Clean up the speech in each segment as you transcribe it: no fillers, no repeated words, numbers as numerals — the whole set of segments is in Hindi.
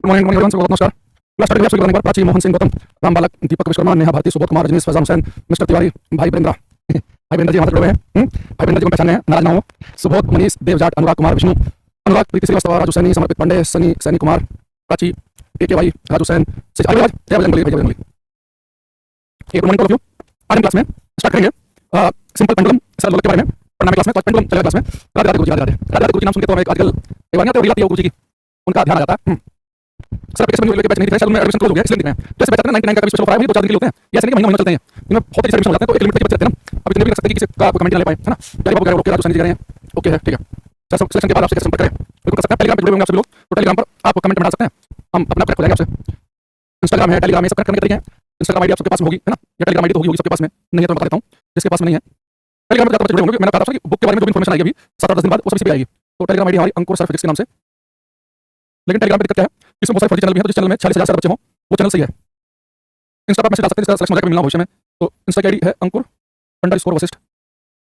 गुड मॉर्निंग मॉर्निंग एवरीवन, बहुत नमस्कार। क्लास स्टार्ट करने के बाद प्राची, मोहन सिंह, गौतम, राम बालक, दीपक विश्वकर्मा, नेहा भारती, सुबोध कुमार, रजनीश, फैजान हुसैन, मिस्टर तिवारी, भाई वीरेंद्र। भाई वीरेंद्र जी हमारे जुड़े हुए हैं। भाई वीरेंद्र जी को पहचाने हैं, नाराज ना हो। सुबोध, मनीष, देवजाट, अनुराग कुमार, विष्णु, अनुराग, प्रीति श्रीवास्तव, राजू सैनी, समर्पित पांडे, सनी सैनी कुमार, प्राची, के भाई, राजू सैन, आज जय बजरंगबली, भाई जय Bajrangbali. Good morning two of you. आज हम क्लास में स्टार्ट करेंगे सिंपल पेंडुलम सर लोग के बारे में पढ़ना है क्लास में। तो पेंडुलम चलेगा क्लास में। राधे राधे गुरुजी, राधे राधे। राधे राधे गुरुजी नाम सुन के तो हमें आजकल एक बार ना तो रील आती है गुरुजी की, उनका ध्यान आ जाता है। सर एप्लीकेशन में लेके बैच नहीं थे, चलो मैं एडमिशन क्लोज हो गया इसलिए नहीं है। जैसे बैच करते हैं 99 का भी स्पेशल ऑफर आया, 2-4 दिन के लिए होते हैं, या ऐसे नहीं कि महीना चलते हैं। इनमें बहुत तेजी से एडमिशन हो जाते हैं, तो एक लिमिट तक बच जाते हैं ना। अब इतने भी रख सकते हैं कि किसी का कोई कमेंट ना ले पाए, है ना। यार बाबू कह रहे हो, ओके राजू सैनी जी कह रहे हैं, ओके है, ठीक है। सर सिलेक्शन के बाद आपसे कैसे संपर्क करें, बिल्कुल कर सकते हैं। टेलीग्राम पे जुड़े होंगे आप सभी लोग, तो टेलीग्राम पर आप कमेंट में डाल सकते हैं, हम अपना कनेक्ट हो जाएंगे आपसे। इंस्टाग्राम है, टेलीग्राम है, सब कनेक्ट करने के तरीके हैं। इंस्टाग्राम आईडी आप सबके पास में होगी, है ना, या टेलीग्राम आईडी तो होगी सबके पास में, नहीं है तो मैं बता देता हूँ जिसके पास में नहीं है। टेलीग्राम में जुड़े होंगे, मैंने कहा था कि बुक के बारे में जो इन्फॉर्मेशन आएगी अभी 7-10 दिन बाद, वो सब इसी पे आएगी। तो टेलीग्राम आईडी हमारी अंकुर सर फिजिक्स के नाम से। लेकिन टेलीग्राम पे दिक्कत क्या है, इसमें बहुत सारे फर्जी चैनल भी हैं, तो जिस चैनल में 40,000 से बच्चे हों वो चैनल सही है। इंस्टा पर मैसेज डाल सकते हैं, इसका सिलेक्शन हो जाएगा मिलना भविष्य में। तो इंस्टा की आईडी है अंकुर_वशिष्ठ,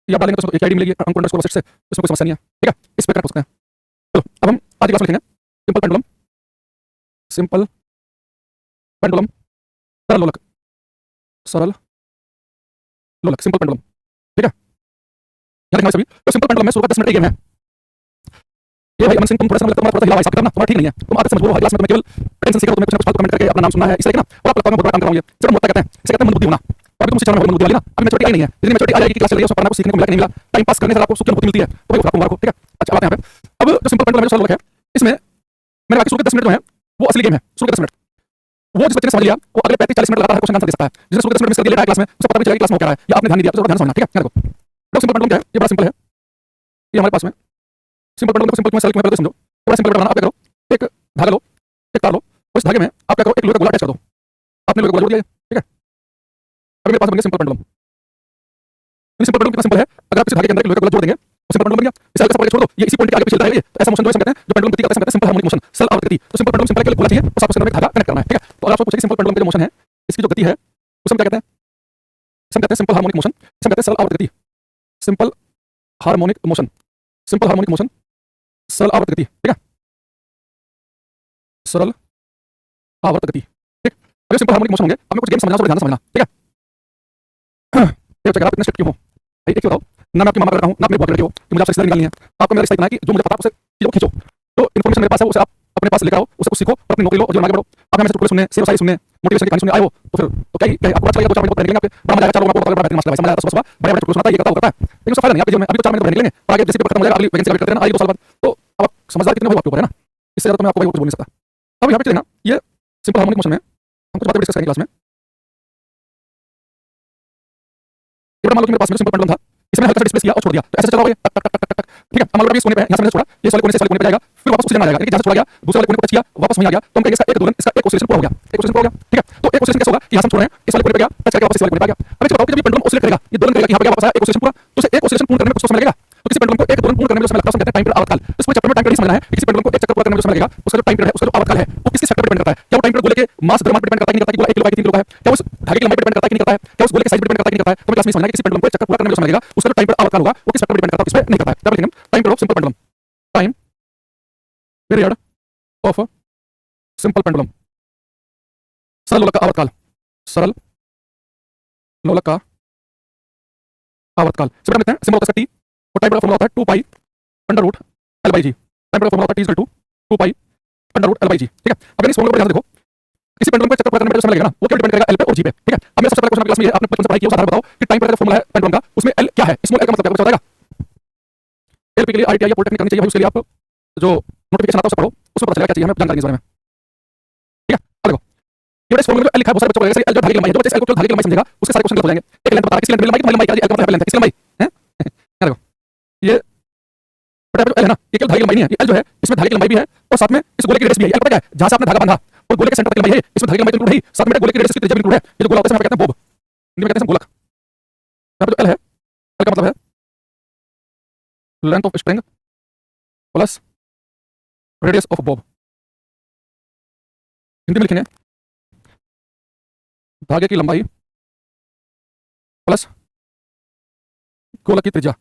ये आप डालेंगे तो एक आईडी मिलेगी अंकुर_वशिष्ठ से, इसमें कोई समस्या नहीं है, ठीक है। इस पे कनेक्ट हो सकते हैं। चलो अब हम आज की क्लास में लिखेंगे सिंपल पेंडुलम, सिंपल पेंडुलम, सरल लोलक, सरल लोलक, सिंपल पेंडुलम, ठीक है। यहाँ लिखना है सभी। तो सिंपल पेंडुलम में शुरू का 10 मिनट का गेम है। ये भाई अमन सिंह, तुम थोड़ा सा लगता है तुम्हारा थोड़ा सा हिला भाई साहब, करना तुम्हारा ठीक नहीं है, तुम आदत समझ लो। क्लास में तुम्हें केवल टेंशन सीखा, तुम्हें कुछ ना कुछ फालतू कमेंट करके अपना नाम सुनना है, इसलिए ना और आप लगता है मैं बहुत बड़ा काम कर रहा हूं। ये सिर्फ मुद्दा कहते हैं, इसे कहते हैं मंद बुद्धि होना। अभी तुम शिक्षा में मंद बुद्धि वाली ना, अभी मैच्योरिटी आई नहीं है। जितनी मैच्योरिटी आ जाएगी, क्लास चल रही है, उसमें पढ़ना को सीखने को मिला कि नहीं मिला, टाइम पास करने से आपको सुख की अनुभूति मिलती है, तो भाई आपको मुबारक हो, ठीक है। अच्छा आते हैं यहाँ पे। अब जो सिंपल पेंडुलम है, जो सरल लोलक है, इसमें मैंने बाकी शुरू के 10 मिनट जो है वो असली गेम है। शुरू के 10 मिनट वो जिस बच्चे ने समझ लिया वो अगले 35-40 मिनट लगातार क्वेश्चन आंसर दे सकता है। जिसने शुरू के 10 मिनट मिस कर दिया क्लास में, उसे पता भी चलेगा क्लास में हो क्या रहा है, या आपने ध्यान नहीं दिया, तो ध्यान समझना, ठीक है। देखो तो सिंपल पेंडुलम क्या है, ये बड़ा सिंपल है। ये हमारे पास में सिंपल पेंडुलम को सिंपल क्यों है, सरल क्यों है, पहले समझो। बड़ा सिंपल बनाना, आप क्या करो, एक धागा लो, एक तार लो, और इस धागे में आप क्या करो, एक लोहे का गोला अटैच कर दो। आपने लोहे का गोला जोड़ दिया, ठीक है। अभी मेरे पास बन गया सिंपल पेंडुलम। सिंपल पेंडुलम कितना सिंपल है, अगर आप इस धागे के अंदर एक लोहे का गोला जोड़ देंगे तो सिंपल पेंडुलम बन गया। इसे हल्का सा पकड़ के छोड़ दो, ये इसी पॉइंट के आगे पीछे चलता है, ये तो ऐसा मोशन जो है कहते हैं, जो पेंडुलम गति करता है कहते हैं सिंपल हार्मोनिक मोशन, सरल आवर्त गति। तो सिंपल पेंडुलम सिंपल के लिए गोला चाहिए, बस आपको उसके अंदर एक धागा कनेक्ट करना है, ठीक है। तो अगर आपको पूछे कि सिंपल पेंडुलम का जो मोशन है, इसकी जो गति है उसे हम क्या कहते हैं, इसे हम कहते हैं सिंपल हार्मोनिक मोशन, इसे हम कहते हैं सरल आवर्त गति। Simple harmonic motion, simple harmonic motion, सरल आवर्त गति, ठीक है, सरल आवर्त गति, ठीक। अगर सिंपल हार्मोनिक मोशन होंगे, अब मैं कुछ गेम समझना, थोड़ा ध्यान से समझना, ठीक है। ये बच्चा आप इतने स्ट्रिक्ट क्यों हो भाई, एक बताओ ना, मैं आपकी मामा कर रहा हूँ ना, अपनी बहुत लड़की हो कि मुझे आपसे रिश्ता निकालनी है। आपको मेरा रिश्ता इतना है कि जो मुझे पता है उसे चीजों को खींचो। तो इन्फॉर्मेशन मेरे पास है, उसे आप अपने पास लेकर आओ, उसे कुछ सीखो और अपनी नौकरी लो और जीवन आगे बढ़ो। आप हमें चुटकुले सुनने, शेर शायरी सुनने, मोटिवेशन की कहानी सुनने आए हो तो फिर तो क्या आपको अच्छा लगेगा, 2-4 मिनट निकलेंगे आपके, बड़ा मजा आएगा, 4 लोगों को बड़ा बेहतरीन मसला है, समझ आया सुबह सुबह बड़े बड़े चुटकुले सुनाता है, ये करता वो करता है, लेकिन उसका फायदा नहीं। आपके जीवन में अभी तो 4 मिनट निकलेंगे और आगे जैसे पेपर खत्म हो जाएगा, अगली वैकेंसी का वेट करते रहना, आएगी 2 साल बाद। तो अब आप समझदार कितने हो आपके ऊपर, है ना। इससे ज्यादा तो मैं आपको भाई कुछ बोल नहीं सकता। अब यहाँ पे चलेगा ये सिंपल हार्मोनिक मोशन में हम कुछ बातें डिस्कस करेंगे क्लास में। मान लो कि मेरे पास में सिंपल पेंडुलम था, इसमें हल्का सा डिस्प्लेस किया और छोड़ दिया, तो ऐसे चला गया, ठीक है। मान लो ये सोने पे है, यहाँ से मैंने छोड़ा, ये वाले कोने से इस वाले कोने पे जाएगा, फिर वापस उसी जगह आ जाएगा, जहाँ से छोड़ा गया दूसरे वाले कोने को टच किया, वापस वहीं आ गया। तो हम कहेंगे इसका एक दोलन, इसका एक ऑसिलेशन पूरा हो गया, एक ऑसिलेशन पूरा हो गया, ठीक है। तो एक ऑसिलेशन कैसे होगा कि यहाँ से हम छोड़ रहे हैं, इस वाले कोने पे गया, टच करके वापस इस वाले कोने पे आ गया। अब इसको बताओ कि जब ये पेंडुलम ऑसिलेट करेगा, ये दोलन करेगा कि यहाँ पे गया वापस आया, एक ऑसिलेशन पूरा, तो उसे एक ऑसिलेशन पूर्ण करने में कुछ समय लगेगा। तो किसी पेंडुलम को एक दोलन पूर्ण करने में समय लगता है, हम कहते हैं टाइम पीरियड, आवर्तकाल। इस पूरे चैप्टर में टाइम पीरियड समझना है कि किसी पेंडुलम को एक चक्कर पूरा करने में समय लगेगा, उसका जो टाइम पीरियड है, उसका जो आवर्तकाल है, वो किस फैक्टर पर डिपेंड करता है। क्या वो टाइम पीरियड गोले के मास द्रव्यमान पर डिपेंड करता है कि नहीं करता, कि गोला 1 किलो का है कि 3 किलो का है, क्या उस धागे की लंबाई पर डिपेंड करता है कि नहीं करता है, क्या उस गोले के साइज पर डिपेंड करता है कि नहीं करता है। तो क्लास में समझना है कि किसी पेंडुलम को एक चक्कर पूरा करने में समय लगेगा, उसका जो टाइम पीरियड आवर्तकाल होगा वो किस फैक्टर पर डिपेंड करता है, किस पे नहीं करता है। तब लिखेंगे time period of simple pendulum, time period of simple pendulum, सरल लोलक का आवर्तकाल, सरल लोलक का आवर्तकाल। सिंपल लिखते हैं, सिंबल होता है टी और टाइम पीरियड फॉर्मूला होता है 2 pi under root L by G. Time period formula होता है T equal to 2 pi under root L by G, ठीक है। अब इस फॉर्मूले पर ध्यान देखो, किसी पेंडुलम को चक्कर पूरा करने में जो समय लगेगा ना, वो क्या डिपेंड करेगा, एल पे और जी पे, ठीक है। अब मेरा सबसे पहला क्वेश्चन क्लास में है, आपने बचपन से पढ़ाई की, उदाहरण बताओ कि टाइम पीरियड का फॉर्मूला है पेंडुलम का, उसमें एल क्या है, स्मॉल एल का मतलब क्या है, बता देगा। एल के लिए आईटीआई या पॉलिटेक्निक करनी चाहिए भाई, उसके लिए आप जो नोटिफिकेशन आता है उसे पढ़ो, उसमें पता चलेगा क्या चाहिए हमें जानकारी इस बारे में, ठीक है। अब देखो ये इस फॉर्मूले में एल लिखा है, बहुत सारे बच्चों को लगेगा एल जो धागे की लंबाई है, जो बच्चे एल को धागे की लंबाई समझेगा उसके सारे क्वेश्चन गलत हो जाएंगे। एक लेंथ बता, किसी लेंथ की लंबाई, तुम्हारी लंबाई क्या है, एल का मतलब है लेंथ, किसी लंबाई है। क्या देखो ये बटा जो एल है ना, ये केवल धागे की लंबाई नहीं है, ये एल जो है इसमें धागे की लंबाई भी है और साथ में इस गोले की रेडियस भी है। एल पता क्या है, जहां से आपने धागा बांधा और गोले के सेंटर तक लंबाई है, इसमें धागे की लंबाई तो इंक्लूड है, साथ में गोले की रेडियस की त्रिज्या भी इंक्लूड है। ये जो गोला होता है कहते हैं बोब, हिंदी में कहते हैं गोलक। यहाँ पे जो एल है, एल का मतलब है length of string plus radius of Bob. Hindi में लिखेंगे धागे की लंबाई प्लस गोलक की त्रिज्या।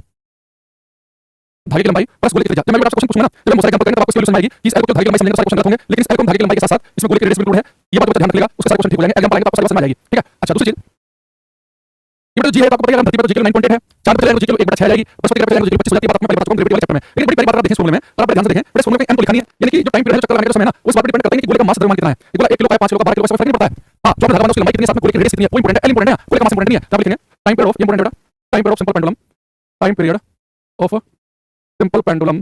धागे की लंबाई प्लस गोले की त्रिज्या। जब मैं आपसे क्वेश्चन पूछूंगा ना, जब हम बहुत सारे एग्जांपल करेंगे तो आपको इसकी वैल्यू समझ आएगी कि इस एल को धागे की लंबाई समझने के सारे क्वेश्चन गलत होंगे, लेकिन इस एल को धागे की लंबाई के साथ-साथ इसमें गोले की रेडियस इंक्लूड है। ये बात को ध्यान रखिएगा, उसके सारे क्वेश्चन ठीक हो जाएंगे। एग्जांपल आएंगे तो आपको सारी बात समझ आ जाएगी। ठीक है? अच्छा, दूसरी चीज, ये तो जी है, आपको पता है धरती पर तो जी की 9.8 है, चांद पर जी की 1/6 आ जाएगी, बृहस्पति ग्रह पर जी की 25 हो जाती है। बात मैं पहले बता चुका हूं ग्रेविटी वाले चैप्टर में। लेकिन बड़ी बात आप देखें इस फॉर्मूले में, और आप बड़े ध्यान से देखें, बड़े फॉर्मूले में m को लिखा नहीं है, यानी कि जो टाइम पीरियड है, जो चक्कर लगाने का समय है ना, उस बात पर डिपेंड करता है कि गोले का मास द्रव्यमान कितना है। एक गोला 1 किलो का है, 5 किलो का, 12 किलो का, फर्क नहीं पड़ता है। हां, जो आपने धागा बांधा उसकी लंबाई कितनी है, साथ में गोले की रेडियस कितनी है, वो इंपॉर्टेंट है। एल इंपॉर्टेंट है, गोले का मास इंपॉर्टेंट नहीं है। आप लिखेंगे टाइम पीरियड ऑफ इंपॉर्टेंट है, time period of simple pendulum, time period of simple pendulum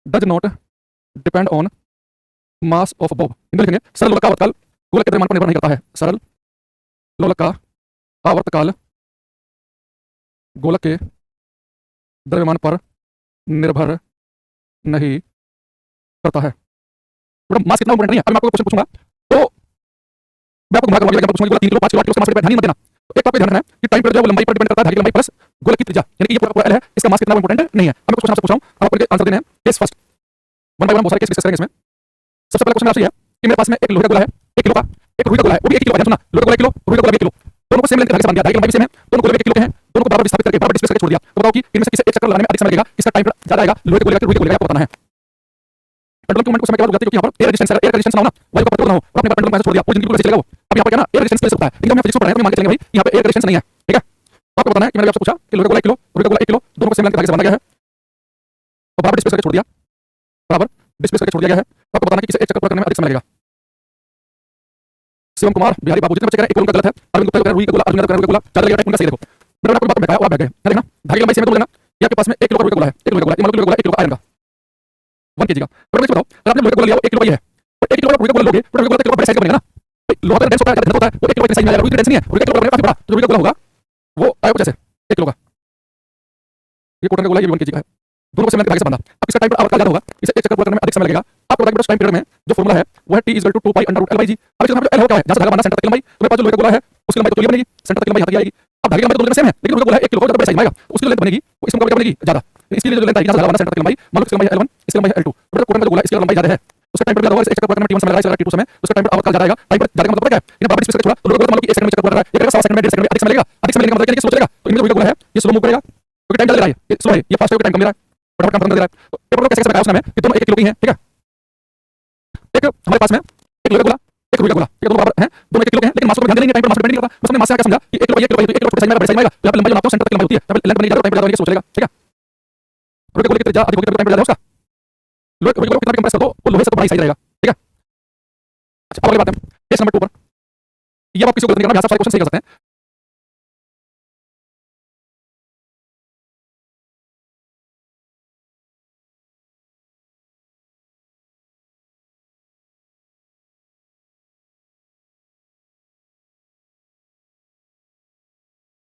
does not depend on mass of Bob. Hindi लिखेंगे सरल लोलक का आवर्तकाल गोलक के द्रव्यमान पर निर्भर नहीं करता है। सरल लोलक का आवर्तकाल गोलक के द्रव्यमान पर निर्भर नहीं करता है। मतलब मास कितना इंपॉर्टेंट नहीं है। अभी मैं आपको क्वेश्चन पूछूंगा तो मैं आपको घुमा कर एग्जांपल पूछूंगा, गोला 3 किलो 5 किलो 8 किलो उसका मास पर ध्यान मत देना। तो एक बात पे ध्यान रखना है कि टाइम पीरियड जो है वो लंबाई पर डिपेंड करता है, धागे की लंबाई प्लस गोलक की त्रिज्या, यानी कि ये पूरा एल है, इसका मास कितना इंपॉर्टेंट नहीं है। अब मैं क्वेश्चन आपसे पूछ रहा हूं, आप आपको आंसर देने हैं। Case first, one by one बहुत सारे केस डिस्कस करेंगे इसमें। सबसे पहला क्वेश्चन आपसे है कि मेरे पास में एक लोहे का गोला है, 1 किलो का, एक रुई का गोला है, वो भी 1 किलो का है। सुना, लोहे का गोला 1 किलो, रुई का गोला 1 किलो, दोनों को सेम लेंथ के धागे से बांध दिया, धागे की लंबाई भी सेम है, दोनों गोले 1 किलो के हैं, दोनों को बराबर विस्थापित करके बराबर डिस्प्लेस करके छोड़ दिया। तो बताओ कि इनमें से किसे एक चक्कर लगाने में अधिक समय लगेगा, किसका टाइम ज्यादा आएगा, लोहे के गोले का रुई के गोले का, आपको बताना है। पेंडुलम के मोमेंट को समय के बाद रुक जाती है, क्योंकि यहाँ पर एयर रेजिस्टेंस ना हो ना, वायु का प्रतिरोध ना हो, और आपने पेंडुलम को ऐसे छोड़ दिया, वो जिंदगी को कैसे चलेगा वो। अब यहाँ पर क्या ना एयर रेजिस्टेंस प्लेस होता है, लेकिन हम फिजिक्स को पढ़ रहे हैं तो मान के चलेंगे भाई यहाँ पे एयर रेजिस्टेंस नहीं है। ठीक है? तो आपको बताना है कि मैंने आपसे पूछा कि लोहे का गोला 1 किलो, रुई का गोला 1 किलो, दोनों को सेम लेंथ के धागे से बांधा गया है, और बराबर डिस्प्लेस करके छोड़ दिया, बराबर डिस्प्लेस करके छोड़ दिया गया है। आपको बताना है कि इसे एक चक्कर पूरा करने में अधिक समय लगेगा। शिवम कुमार बिहारी बाबू, जितने बच्चे कह रहे हैं एक उनका गलत है, अरविंद गुप्ता कह रहे हैं रुई का गोला, अर्जुन यादव कह रहे हैं रुई का गोला, चाचा कह रहे हैं उनका सही। देखो मैंने आपको बात बताया और आप बैठ गए। क्या देखना, धागे की लंबाई सेम है तो लेना, ये आपके पास में 1 किलो का रुई का गोला है, 1 किलो का गोला, ये मान लो किलो का गोला 1 किलो का आयरन का 1 केजी का। अब मुझे बताओ, अगर आपने लोहे का गोला लिया वो 1 किलो का ही है, तो 1 किलो का रुई का गोला लोगे तो रुई का गोला 1 किलो बड़े साइज का बनेगा ना। लोहा का डेंस होता है, ज्यादा होता है, वो 1 किलो इतने साइज में आ जाएगा, रुई का डेंस नहीं है, रुई का 1 किलो बनेगा काफी बड़ा, तो रुई का गोला होगा वो आएगा कुछ ऐसे 1 किलो का। ये कॉटन का गोला, ये 1 केजी का है, दोनों को सेम लेंथ के धागे से बांधा। अब इसका टाइम आवर्तकाल ज्यादा होगा, इसे एक चक्कर पूरा करने में अधिक समय लगेगा। आपको बताइए टाइम पीरियड में जो फॉर्मूला है वो है T=2π√L/g। अब इसका मतलब L हो क्या है, जहां से धागा बांधा सेंटर तक की लंबाई, तो मेरे पास जो लोहे का गोला है उसकी लंबाई तो तुल्य बनेगी, सेंटर तक की लंबाई यहाँ तक आएगी। अब धागे की लंबाई तो दोनों सेम है, लेकिन रुई का गोला है 1 किलो का, ज्यादा बड़े साइज में आएगा, उसकी जो लेंथ बनेगी वो इसमें क्या बनेगी ज्यादा। इसके लिए जो लेंथ आएगी जहां से धागा बांधा सेंटर तक की लंबाई, मान लो इसकी लंबाई है L1, इसकी लंबाई है L2, तो बेटा कॉटन का गोला इसकी लंबाई ज्यादा है, उसका टाइम पीरियड ज्यादा होगा, इसे एक चक्कर पूरा करने में T1 समय लगेगा, T2 समय, उसका टाइम आवर्तकाल ज्यादा आएगा। टाइम पर ज्यादा का मतलब क्या है, इन्हें बराबर डिस्प्लेस करके छोड़ा तो लोहे का गोला मान लो कि 1 सेकंड में चक्कर पूरा कर रहा है, ये करेगा 100 सेकंड में, 1.5 सेकंड में, अधिक समय लगेगा। अधिक समय लगने का मतलब क्या है कि स्लो चलेगा, तो इनमें जो रुई का गोला है ये स्लो मूव करेगा क्योंकि टाइम ज्यादा ले रहा है, ये स्लो है, ये फास्ट है क्योंकि टाइम कम ले रहा है, फटाफट काम खत्म कर दे रहा है। तो ये पढ़ो कैसे बताया उसने हमें कि दोनों 1 किलो की हैं। ठीक है? एक हमारे पास में एक लोहे का गोला, एक रुई का गोला, ठीक है, दोनों बराबर हैं, दोनों 1 किलो के हैं, लेकिन मास को ध्यान देना नहीं है, टाइम पर मास डिपेंड नहीं करता। बस हमने मास से क्या समझा कि 1 किलो 1 किलो 1 किलो छोटे साइज में बड़े साइज में आएगा, यहाँ पे लंबाई जो नापते हो सेंटर तक की लंबाई होती है, यहाँ पे लेंथ बनेगी ज्यादा, टाइम ज्यादा होने के स्लो चलेगा। ठीक है? रुई के गोले की त्रिज्या अधिक होगी तो टाइम ज्यादा है उसका, रुई के गोले को कितना भी कंप्रेस कर दो वो लोहे से तो बड़ा ही साइज रहेगा। ठीक है? अच्छा, अब अगली बात है केस नंबर 2 पर। ये आप किसी को गलत नहीं करना, यहाँ से सारे क्वेश्चन सही कर सकते हैं।